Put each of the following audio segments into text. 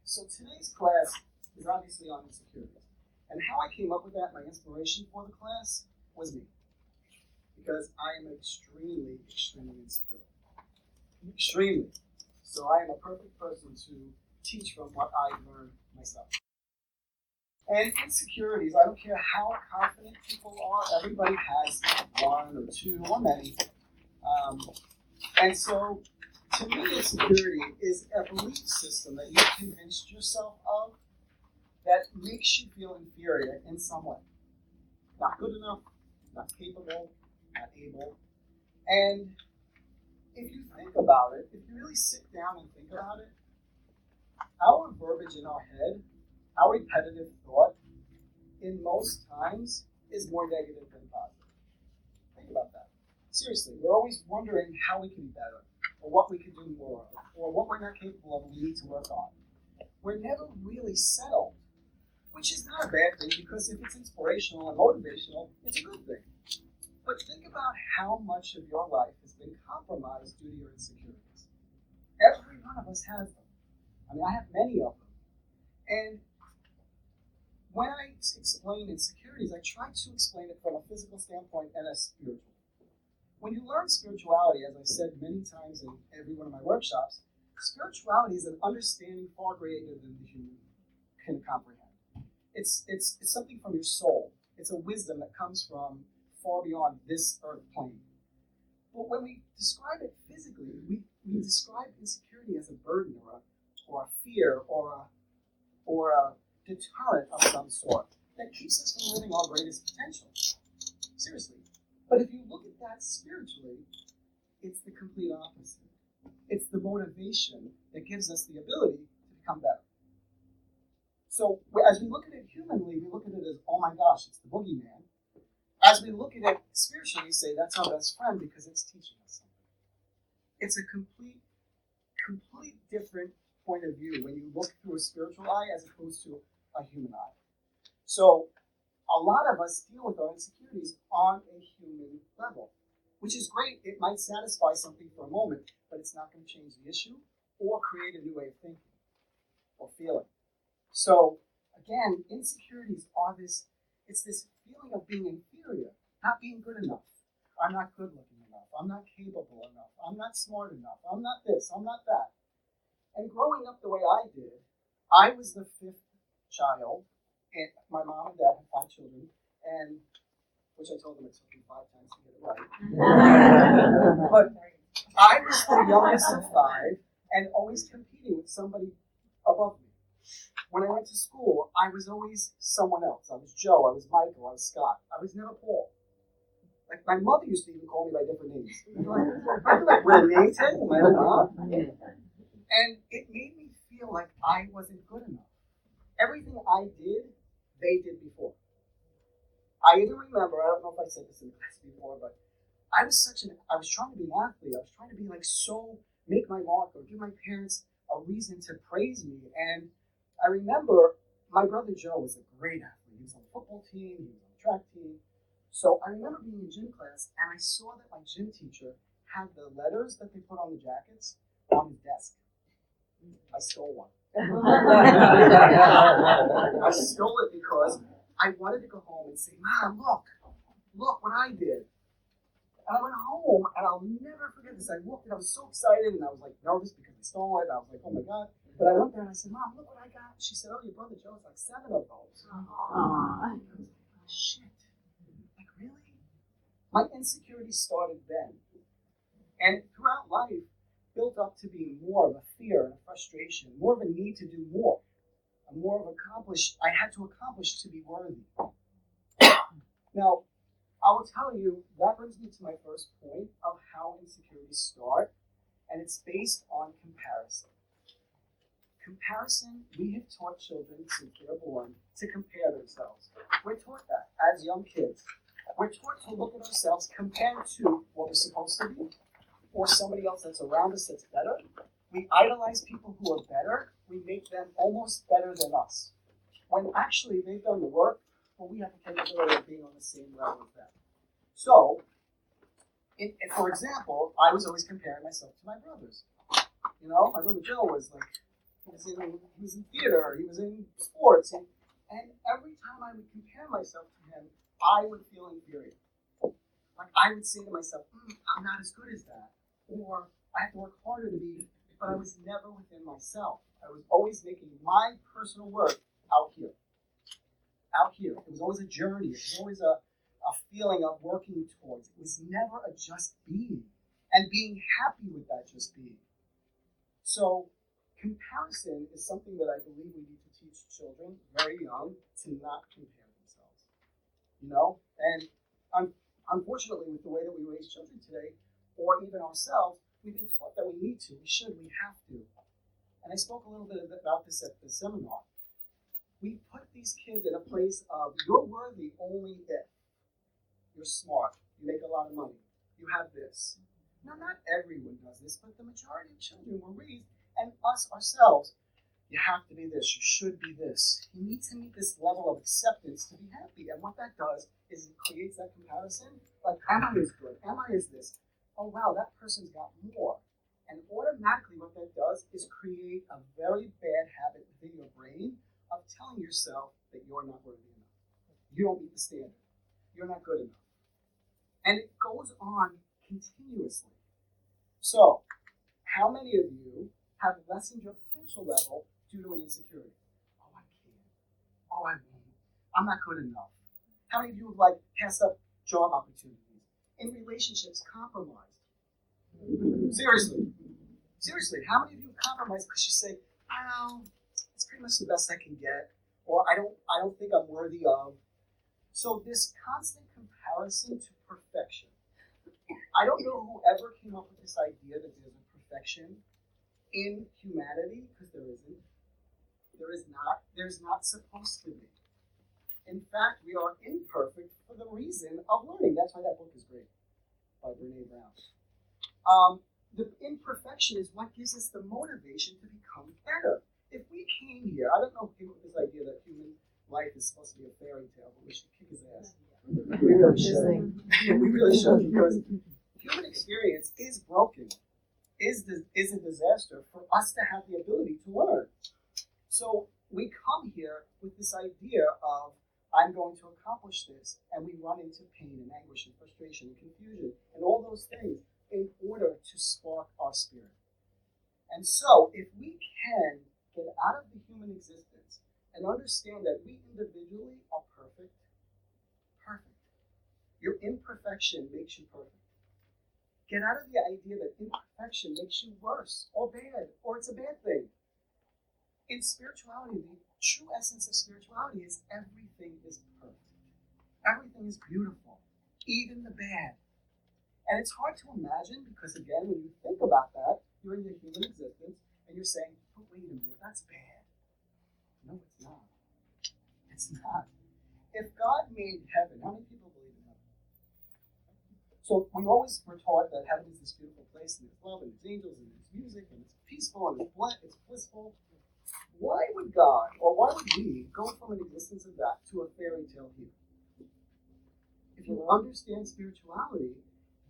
So today's class is obviously on insecurities. And how I came up with that, my inspiration for the class, was me. Because I am extremely, extremely insecure. Extremely. So I am a perfect person to teach from what I've learned myself. And insecurities, I don't care how confident people are, everybody has one or two or many. And so, to me, insecurity is a belief system that you've convinced yourself of that makes you feel inferior in some way. Not good enough, not capable, not able. And if you think about it, if you really sit down and think about it, our verbiage in our head, our repetitive thought, in most times, is more negative than positive. Think about that. Seriously, we're always wondering how we can be better, or what we can do more of, or what we're not capable of and we need to work on. We're never really settled, which is not a bad thing, because if it's inspirational and motivational, it's a good thing. But think about how much of your life has been compromised due to your insecurities. Every one of us has them. I mean, I have many of them. And when I explain insecurities, I try to explain it from a physical standpoint and a spiritual. When you learn spirituality, as I said many times in every one of my workshops, spirituality is an understanding far greater than the human can comprehend. It's something from your soul. It's a wisdom that comes from far beyond this earth plane. But when we describe it physically, we describe insecurity as a burden or a fear or a deterrent of some sort that keeps us from living our greatest potential. Seriously. But if you look at that spiritually, it's the complete opposite. It's the motivation that gives us the ability to become better. So as we look at it humanly, we look at it as, oh my gosh, it's the boogeyman. As we look at it spiritually, we say that's our best friend because it's teaching us something. It's a complete different point of view when you look through a spiritual eye as opposed to a human eye. So a lot of us deal with our insecurities on a human level, which is great. It might satisfy something for a moment, but it's not going to change the issue or create a new way of thinking or feeling. So again, insecurities are this feeling of being inferior, not being good enough. I'm not good looking enough. I'm not capable enough. I'm not smart enough. I'm not this. I'm not that. And growing up the way I did, I was the fifth child, and my mom and dad had 5 children, and which I told them it took me 5 times to get it right. But I was the youngest of 5, and always competing with somebody above me. When I went to school, I was always someone else. I was Joe, I was Michael, I was Scott. I was never Paul. Like, my mother used to even call me by different names. Like, real name tag, my own mom. And it made me feel like I wasn't good enough. Everything I did, they did before. I even remember, I don't know if I said this in class before, but I was trying to be an athlete. I was trying to be make my mark or give my parents a reason to praise me. And I remember my brother Joe was a great athlete. He was on the football team, he was on the track team. So I remember being in gym class, and I saw that my gym teacher had the letters that they put on the jackets on his desk. I stole one. I stole it because I wanted to go home and say, Mom, look what I did. And I went home, and I'll never forget this. I walked in, I was so excited, and I was nervous because I stole it. And I was like, oh my God. But I went there and I said, Mom, look what I got. She said, oh, your brother Joe's like 7 of those. Aww. Shit. Like, really? My insecurities started then. And throughout life, built up to be more of a fear and a frustration, more of a need to do more, I had to accomplish to be worthy. Now, I will tell you, that brings me to my first point of how insecurities start, and it's based on comparison. Comparison, we have taught children since they're born to compare themselves. We're taught that as young kids. We're taught to look at ourselves compared to what we're supposed to be, or somebody else that's around us that's better. We idolize people who are better. We make them almost better than us. When actually they've done the work, well, we have the capability of being on the same level as them. So, for example, I was always comparing myself to my brothers. You know, my brother Joe was like he was in theater, he was in sports, and every time I would compare myself to him, I would feel inferior. Like I would say to myself, I'm not as good as that, or I have to work harder to be, but I was never within myself. I was always making my personal work out here. Out here. It was always a journey. It was always a feeling of working towards. It was never a just being, and being happy with that just being. So comparison is something that I believe we need to teach children very young to not compare themselves. You know? And unfortunately, with the way that we raise children today, or even ourselves, we've been taught that we need to, we should, we have to. And I spoke a little bit about this at the seminar. We put these kids in a place of, you're worthy only if you're smart, you make a lot of money, you have this. Now, not everyone does this, but the majority of children were raised, and us ourselves, you have to be this, you should be this. You need to meet this level of acceptance to be happy. And what that does is it creates that comparison. Like, am I as good? Am I as this? Oh, wow, that person's got more. And automatically what that does is create a very bad habit within your brain of telling yourself that you're not worthy enough. You don't meet the standard. You're not good enough. And it goes on continuously. So, how many of you have lessened your potential level due to an insecurity? Oh, I can't. Oh, I won't. I'm not good enough. How many of you have passed up job opportunities? In relationships, compromised? Seriously, how many of you compromise because you say, "Well, it's pretty much the best I can get," or I don't think I'm worthy of. So this constant comparison to perfection. I don't know whoever came up with this idea that there's a perfection in humanity, because there isn't. There is not. There's not supposed to be. In fact, we are imperfect for the reason of learning. That's why that book is great, by Brene Brown. The imperfection is what gives us the motivation to become better. If we came here, I don't know who came up with this idea that human life is supposed to be a fairy tale, but we should kick his ass. We really should. We really should, because human experience is broken, is a disaster for us to have the ability to learn. So we come here with this idea of, I'm going to accomplish this, and we run into pain and anguish and frustration and confusion and all those things in order to spark our spirit. And so, if we can get out of the human existence and understand that we individually are perfect, your imperfection makes you perfect. Get out of the idea that imperfection makes you worse or bad, or it's a bad thing. In spirituality, the true essence of spirituality is everything is perfect. Everything is beautiful, even the bad. And it's hard to imagine because, again, when you think about that, you're in your human existence and you're saying, but wait a minute, that's bad. No, it's not. It's not. If God made heaven, how many people believe in heaven? So we always were taught that heaven is this beautiful place, and there's love, and there's angels, and there's music, and it's peaceful, and it's blissful. Why would God, or why would we, go from an existence of that to a fairy tale here? If you understand spirituality,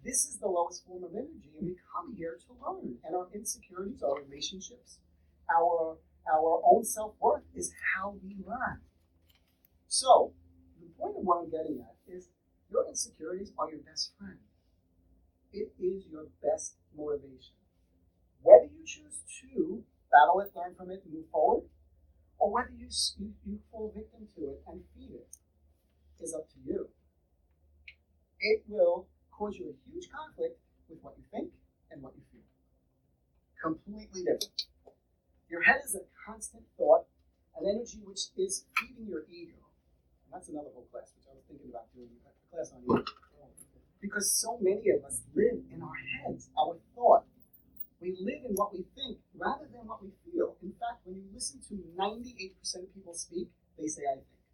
this is the lowest form of energy, and we come here to learn. And our insecurities, our relationships, our own self-worth is how we learn. So, the point of what I'm getting at is your insecurities are your best friend. It is your best motivation. Whether you choose to battle it, learn from it, and move forward, or whether you fall victim to it and feed it, is up to you. It will cause you a huge conflict with what you think and what you feel. Completely different. Your head is a constant thought, an energy which is feeding your ego. And that's another whole class, which I was thinking about doing a class on ego. Because so many of us live in our heads, our thought. We live in what we think rather than what we feel. In fact, when you listen to 98% of people speak, they say, I think.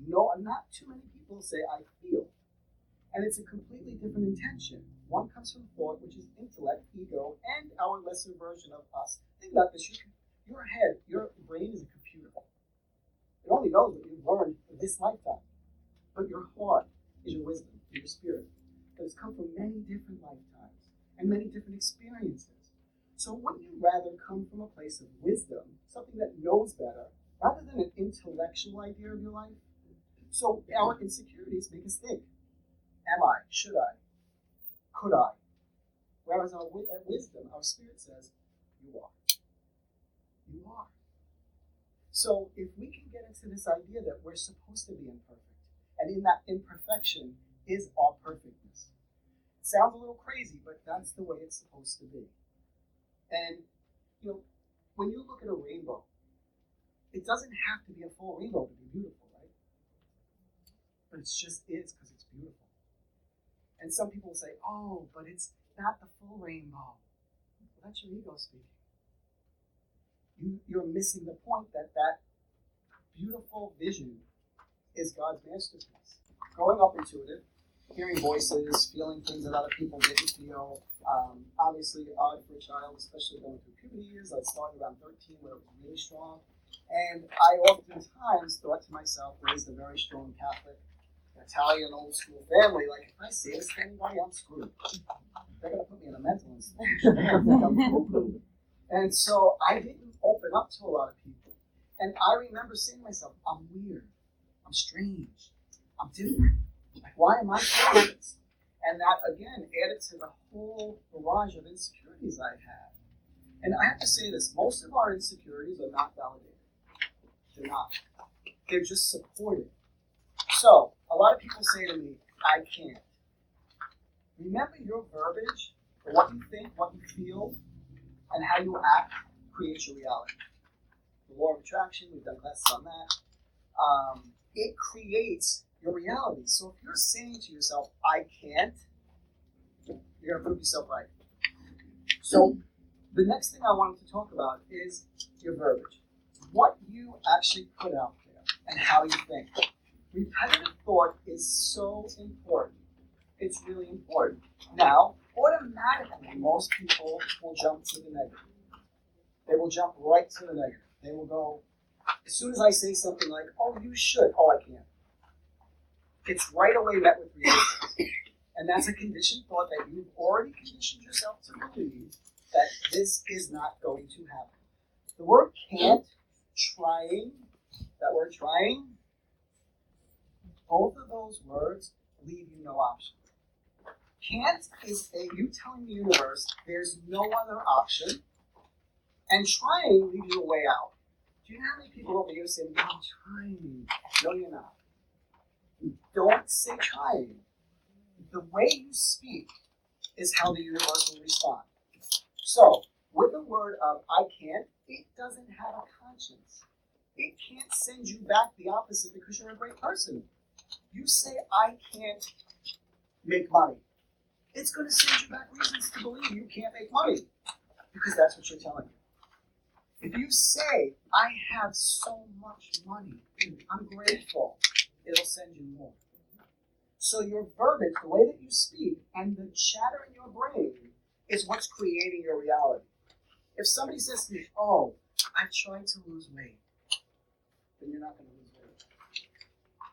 No, not too many people say, I feel. And it's a completely different intention. One comes from thought, which is intellect, ego, and our lesser version of us. Think about this. Your head, your brain is a computer. It only knows what you've learned in this lifetime. But your heart is your wisdom, your spirit. That has come from many different lifetimes and many different experiences. So wouldn't you rather come from a place of wisdom, something that knows better, rather than an intellectual idea of your life? So our insecurities make us think, am I, should I, could I? Whereas our wisdom, our spirit says, you are. You are. So if we can get into this idea that we're supposed to be imperfect, and in that imperfection is our perfectness. It sounds a little crazy, but that's the way it's supposed to be. And, when you look at a rainbow, it doesn't have to be a full rainbow to be beautiful, right? But it just is because it's beautiful. And some people say, oh, but it's not the full rainbow. Well, that's your ego speaking. You're missing the point that beautiful vision is God's masterpiece. Growing up intuitive, hearing voices, feeling things that other people didn't feel, obviously odd for a child, especially going through puberty years. I started around 13 where it was really strong. And I oftentimes thought to myself, raised a very strong Catholic, Italian old school family, like if I say this to anybody, I'm screwed. They're going to put me in a mental institution. And so I didn't open up to a lot of people. And I remember saying to myself, I'm weird. I'm strange. I'm different. Like, why am I doing this? And that, again, added to the whole barrage of insecurities I had. And I have to say this, most of our insecurities are not validated. They're not. They're just supported. So, a lot of people say to me, I can't. Remember your verbiage, or what you think, what you feel, and how you act creates your reality. The law of attraction, we've done classes on that. It creates your reality. So if you're saying to yourself, I can't, you're going to prove yourself right. So the next thing I wanted to talk about is your verbiage. What you actually put out there and how you think. Repetitive thought is so important. It's really important. Now, automatically, most people will jump to the negative. They will jump right to the negative. They will go, as soon as I say something like, oh, you should, oh, I can't. It's right away met with resistance. And that's a conditioned thought that you've already conditioned yourself to believe that this is not going to happen. The word can't, trying, that word trying, both of those words leave you no option. Can't is you telling the universe there's no other option, and trying leaves you a way out. Do you know how many people over here say, no, I'm trying? No, you're not. Don't say trying. The way you speak is how the universe will respond. So, with the word of I can't, it doesn't have a conscience. It can't send you back the opposite because you're a great person. You say I can't make money. It's going to send you back reasons to believe you can't make money because that's what you're telling you. If you say, I have so much money, I'm grateful, it'll send you more. So your verbiage, the way that you speak, and the chatter in your brain is what's creating your reality. If somebody says to me, oh, I've tried to lose weight, then you're not going to lose weight.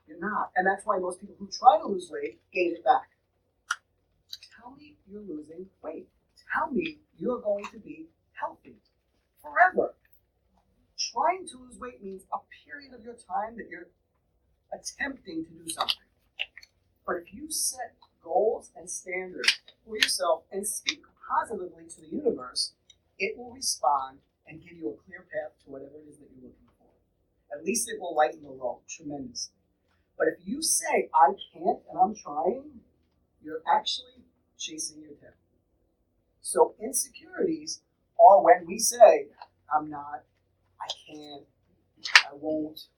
You're not. And that's why most people who try to lose weight gain it back. Tell me you're losing weight. Tell me you're going to be healthy forever. Trying to lose weight means a period of your time that you're attempting to do something. But if you set goals and standards for yourself and speak positively to the universe, it will respond and give you a clear path to whatever it is that you're looking for. At least it will lighten the road tremendously. But if you say, I can't and I'm trying, you're actually chasing your tail. So insecurities are when we say, I'm not, I can't, I won't.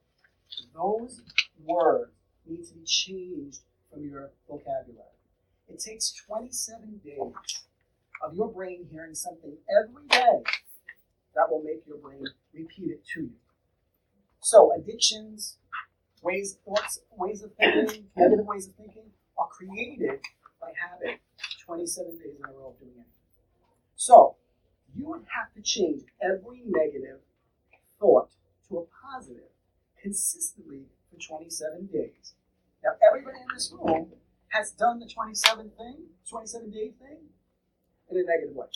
Those words need to be changed from your vocabulary. It takes 27 days of your brain hearing something every day that will make your brain repeat it to you. So addictions, ways of thinking, negative ways of thinking are created by having 27 days in a row of doing it. So you would have to change every negative thought to a positive consistently for 27 days. Now, everybody in this room has done the 27-day thing in a negative way.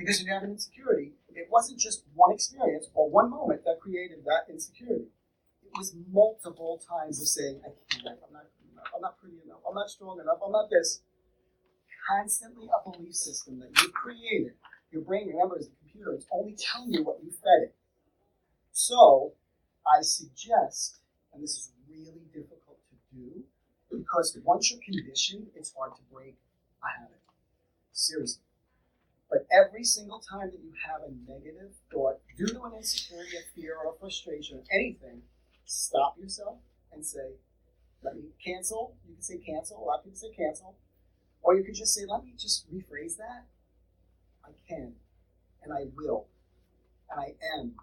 Because when you have an insecurity, it wasn't just one experience or one moment that created that insecurity. It was multiple times of saying, I can't, I'm not good enough, I'm not pretty enough, I'm not strong enough, I'm not this. Constantly a belief system that you created. Your brain, remember, is a computer. It's only telling you what you fed it. So, I suggest, and this is really difficult to do, because once you're conditioned, it's hard to break a habit. Seriously. But every single time that you have a negative thought due to an insecurity, a fear, or a frustration, or anything, stop yourself and say, let me cancel. You can say cancel. A lot of people say cancel. Or you could just say, let me just rephrase that. I can, and I will, and I am.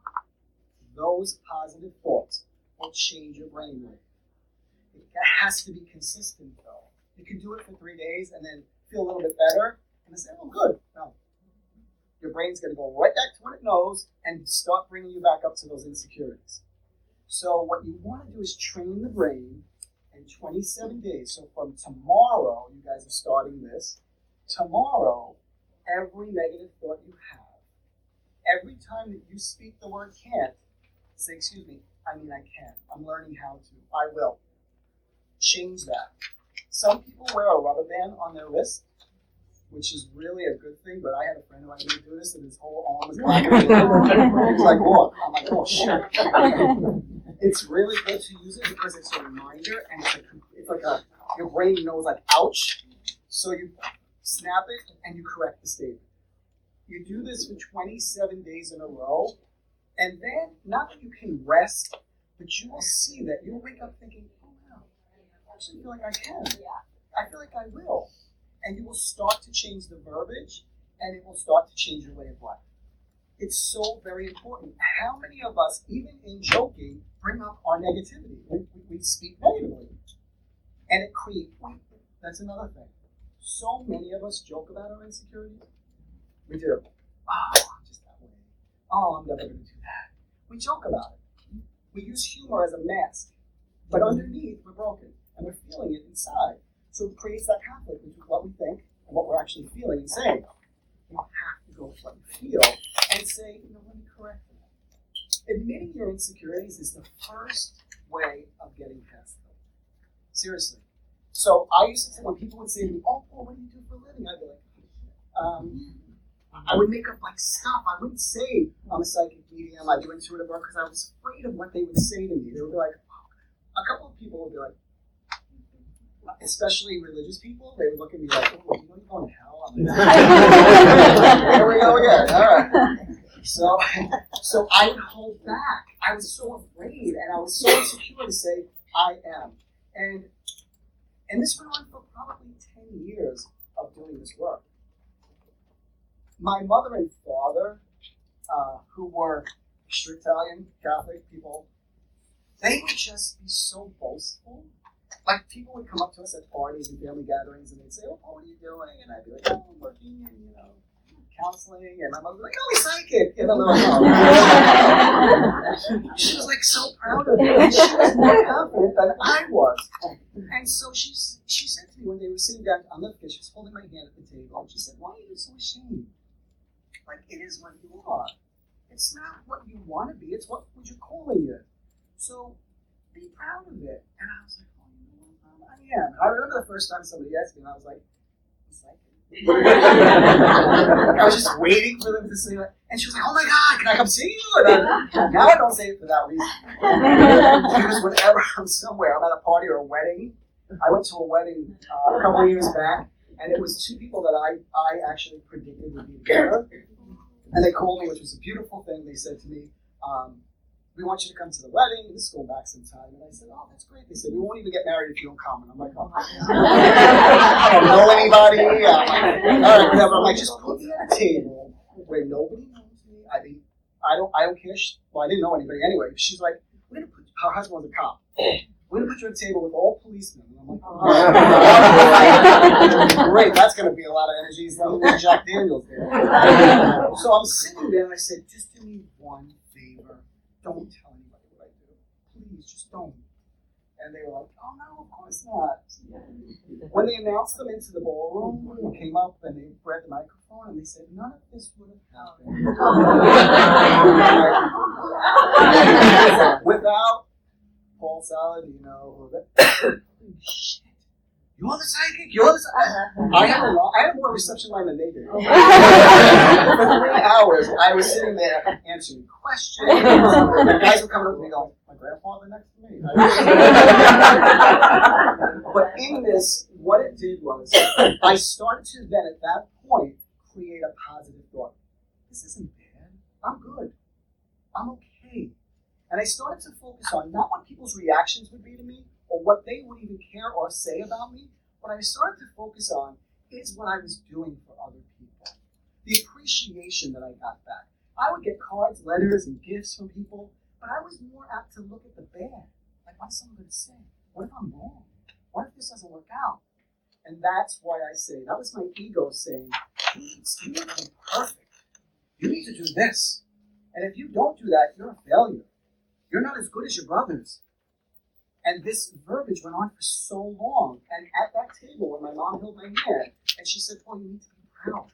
Those positive thoughts will change your brainwave. It has to be consistent, though. You can do it for 3 days and then feel a little bit better, and then say, oh, good. No. Your brain's going to go right back to what it knows and start bringing you back up to those insecurities. So what you want to do is train the brain in 27 days. So from tomorrow, you guys are starting this. Tomorrow, every negative thought you have, every time that you speak the word can't, say, excuse me, I mean I can. I'm learning how to. I will. Change that. Some people wear a rubber band on their wrist, which is really a good thing, but I had a friend who I knew do this, and his whole arm was black. He was like, oh, I'm like, oh, shit. It's really good to use it because it's a reminder, and it's like your brain knows, like, ouch. So you snap it, and you correct the statement. You do this for 27 days in a row, and then, not that you can rest, but you will see that you'll wake up thinking, oh, wow, I actually feel like I can. I feel like I will. And you will start to change the verbiage, and it will start to change your way of life. It's so very important. How many of us, even in joking, bring up our negativity? We speak negatively. And it creates, that's another thing. So many of us joke about our insecurities. We do. Oh, I'm just that way. Oh, I'm never going to do that. We joke about it. We use humor as a mask. But underneath, we're broken. And we're feeling it inside. So it creates that conflict between what we think and what we're actually feeling and saying. You have to go with what you feel and say, let me correct that. Admitting your insecurities is the first way of getting past them. Seriously. So I used to say, when people would say to me, oh, Paul, what do you do for a living? I'd be like, I would make up like stuff. I wouldn't say I'm a psychic medium, I do intuitive work, because I was afraid of what they would say to me. They would be like, a couple of people would be like, especially religious people, they would look at me like, oh, you know you're going to hell? I'm like, here we go again. All right. So I would hold back. I was so afraid, and I was so insecure to say, I am. And this went on for probably 10 years of doing this work. My mother and father, who were strict Italian Catholic people, they would just be so boastful. Like, people would come up to us at parties and family gatherings, and they'd say, oh, what are you doing? And I'd be like, oh, I'm working in, counseling. And my mother would be like, oh, he's psychic. And I'm like, oh. She was, like, so proud of me. And she was more confident than I was. And so she said to me when they were sitting down on the kitchen, she was holding my hand at the table, and she said, why are you so ashamed? Like, it is what you are. It's not what you want to be. It's what you're calling it. So be proud of it. And I was like, I am. I remember the first time somebody asked me, and I was like, psychic. I was just waiting for them to say that. And she was like, oh my God, can I come see you? And now I don't say it for that reason. Because whenever I'm somewhere, I'm at a party or a wedding. I went to a wedding a couple of years back, and it was two people that I actually predicted would be together. And they called me, which was a beautiful thing. They said to me, we want you to come to the wedding. This is going back some time. And I said, oh, that's great. They said, we won't even get married if you don't come. And I'm like, oh, I don't know anybody. All right, whatever. I'm like, just put me at a table where nobody knows me. I don't care. Well, I didn't know anybody anyway. She's like, her husband was a cop. We're going to put you at a table with all policemen. And I'm like, oh, great. That's going to be a lot of energy. He's not even Jack Daniels there. So I'm sitting there, and I said, just do me one favor. Don't tell anybody what I do. Please, just don't. And they were like, oh no, of course not. When they announced them into the ballroom, they came up and they grabbed the microphone and they said, none of this would have happened without Paul Saladino or shit. You're the psychic. You're the psychic. I had more reception line than they did. For 3 hours, I was sitting there answering questions. The guys were coming up to me going, my grandfather next to me. But in this, what it did was, I started to then at that point create a positive thought. This isn't bad. I'm good. I'm okay. And I started to focus on not what people's reactions would be to me, or what they would even care or say about me. What I started to focus on is what I was doing for other people. The appreciation that I got back. I would get cards, letters, and gifts from people, but I was more apt to look at the bad. Like, what's someone going to say? What if I'm wrong? What if this doesn't work out? And that's why I say, that was my ego saying, you need to be perfect. You need to do this. And if you don't do that, you're a failure. You're not as good as your brothers. And this verbiage went on for so long. And at that table, when my mom held my hand, and she said, Paul, you need to be proud.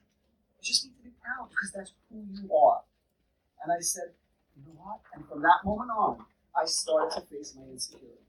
You just need to be proud because that's who you are. And I said, you know what? And from that moment on, I started to face my insecurities.